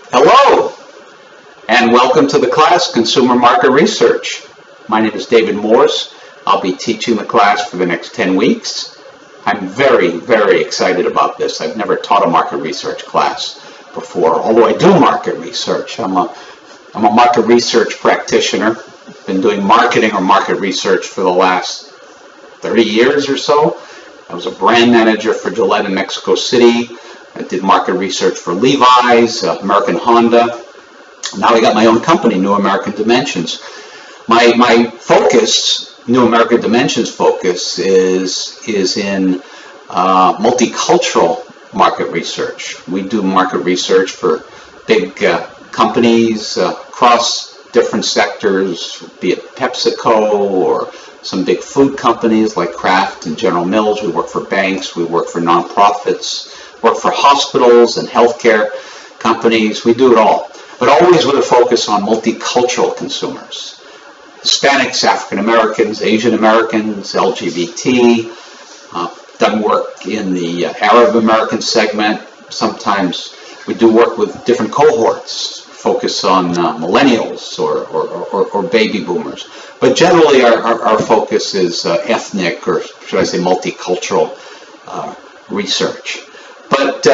Hello, and welcome to the class, Consumer Market Research. My name is David Morse. I'll be teaching the class for the next 10 weeks. I'm very excited about this. I've never taught a market research class before, although I do market research. I'm a market research practitioner. I've been doing marketing or market research for the last 30 years or so. I was a brand manager for Gillette in Mexico City. I did market research for Levi's, American Honda. Now I got my own company, New American Dimensions. My focus, New American Dimensions focus, is in multicultural market research. We do market research for big companies across different sectors, be it PepsiCo or some big food companies like Kraft and General Mills. We work for banks, we work for nonprofits, work for hospitals and healthcare companies. We do it all, but always with a focus on multicultural consumers. Hispanics, African Americans, Asian Americans, LGBT, done work in the Arab American segment. Sometimes we do work with different cohorts, focus on millennials or baby boomers. But generally our focus is ethnic, or should I say multicultural research. But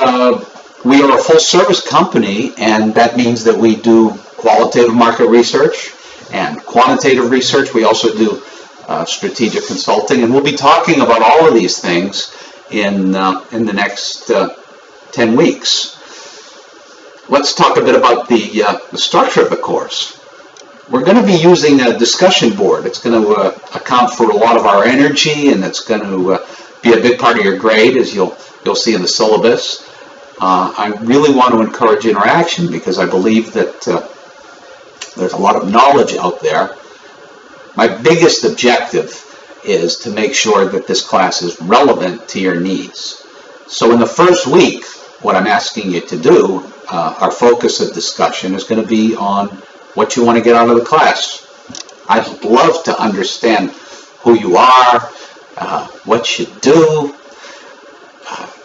we are a full service company, and that means that we do qualitative market research and quantitative research. We also do strategic consulting, and we'll be talking about all of these things in the next 10 weeks. Let's talk a bit about the structure of the course. We're going to be using a discussion board. It's going to account for a lot of our energy, and it's going to be a big part of your grade, as you'll see in the syllabus. I really want to encourage interaction because I believe that there's a lot of knowledge out there. My biggest objective is to make sure that this class is relevant to your needs. So in the first week, what I'm asking you to do, our focus of discussion is going to be on what you want to get out of the class. I'd love to understand who you are, what you do,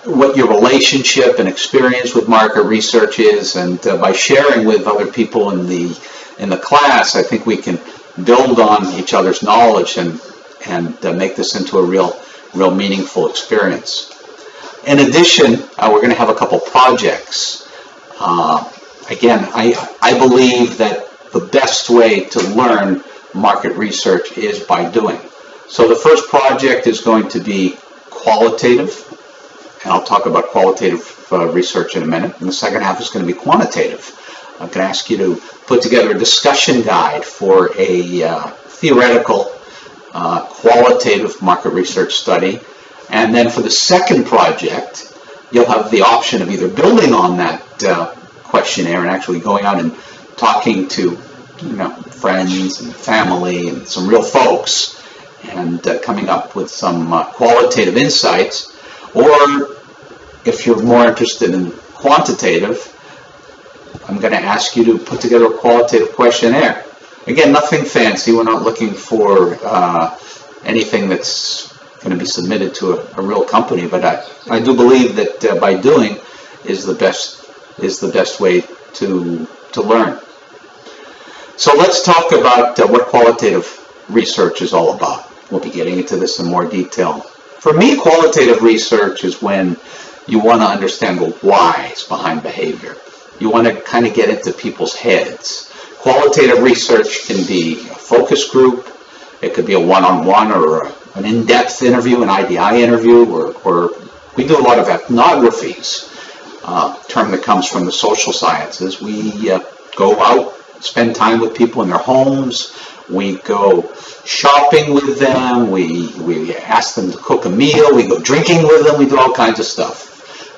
what your relationship and experience with market research is, and by sharing with other people in the class, I think we can build on each other's knowledge and make this into a real meaningful experience. In addition, we're going to have a couple projects. Again, I believe that the best way to learn market research is by doing. So the first project is going to be qualitative, and I'll talk about qualitative research in a minute. And the second half is going to be quantitative. I'm going to ask you to put together a discussion guide for a theoretical qualitative market research study. And then for the second project, you'll have the option of either building on that questionnaire and actually going out and talking to friends and family and some real folks and coming up with some qualitative insights. Or if you're more interested in quantitative, I'm going to ask you to put together a qualitative questionnaire. Again, nothing fancy. We're not looking for anything that's going to be submitted to a real company, but I do believe that by doing is the best way to learn. So let's talk about what qualitative research is all about. We'll be getting into this in more detail. For me, qualitative research is when you want to understand the whys behind behavior. You want to kind of get into people's heads. Qualitative research can be a focus group. It could be a one-on-one or an in-depth interview, an IDI interview, or we do a lot of ethnographies, term that comes from the social sciences. We go out, spend time with people in their homes. We go shopping with them. We ask them to cook a meal. We go drinking with them. We do all kinds of stuff.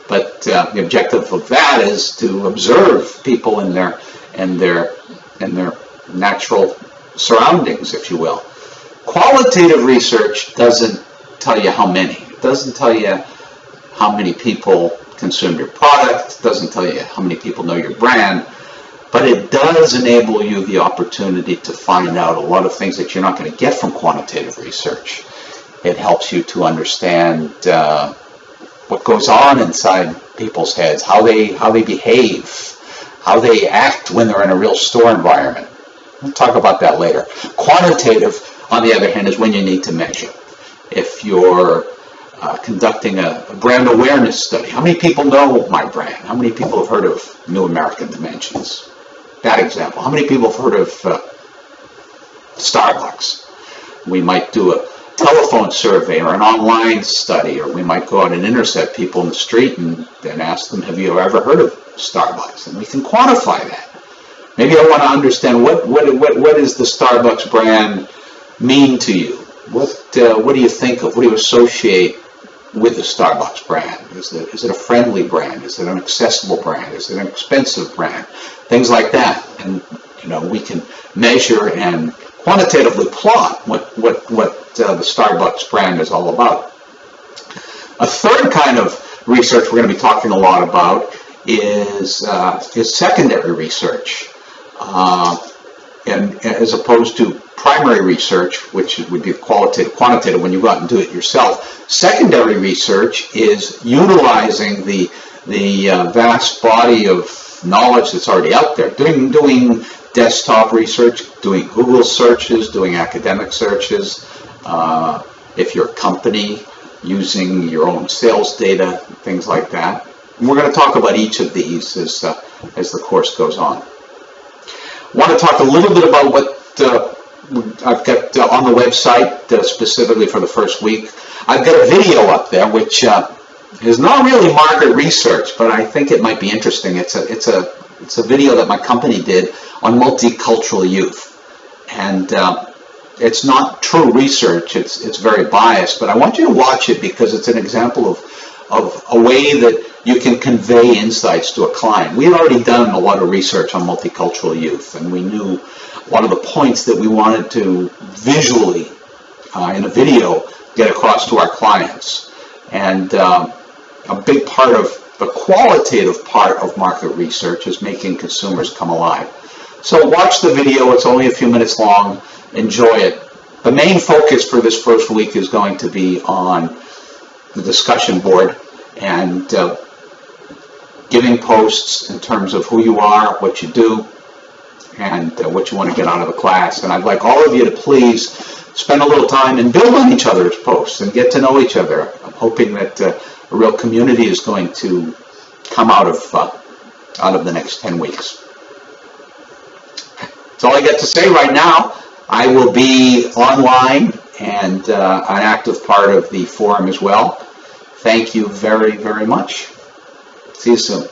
But the objective of that is to observe people in their natural surroundings, if you will. Qualitative research doesn't tell you how many. It doesn't tell you how many people consume your product. It doesn't tell you how many people know your brand. But it does enable you the opportunity to find out a lot of things that you're not going to get from quantitative research. It helps you to understand what goes on inside people's heads, how they behave, how they act when they're in a real store environment. We'll talk about that later. Quantitative, on the other hand, is when you need to measure. If you're conducting a brand awareness study, how many people know my brand? How many people have heard of New American Dimensions? That example. How many people have heard of Starbucks? We might do a telephone survey or an online study, or we might go out and intercept people in the street and then ask them, have you ever heard of Starbucks? And we can quantify that. Maybe I want to understand what does the Starbucks brand mean to you? What do you think of? What do you associate with the Starbucks brand? Is it a friendly brand? Is it an accessible brand? Is it an expensive brand? Things like that. And we can measure and quantitatively plot what the Starbucks brand is all about. A third kind of research we're going to be talking a lot about is secondary research, and as opposed to primary research, which would be quantitative when you go out and do it yourself. Secondary research is utilizing the vast body of knowledge that's already out there, doing desktop research, doing Google searches, doing academic searches. If you're a company, using your own sales data, things like that. And we're going to talk about each of these as the course goes on. I want to talk a little bit about what I've got on the website specifically for the first week. I've got a video up there which is not really market research, but I think it might be interesting. It's a video that my company did on multicultural youth, and it's not true research. It's very biased, but I want you to watch it because it's an example of a way that you can convey insights to a client. We had already done a lot of research on multicultural youth, and we knew one of the points that we wanted to visually, in a video, get across to our clients. And a big part of the qualitative part of market research is making consumers come alive. So watch the video. It's only a few minutes long. Enjoy it. The main focus for this first week is going to be on the discussion board and giving posts in terms of who you are, what you do, and what you want to get out of the class. And I'd like all of you to please spend a little time and build on each other's posts and get to know each other. I'm hoping that a real community is going to come out of the next 10 weeks. That's all I got to say right now. I will be online and an active part of the forum as well. Thank you very, very much. See you soon.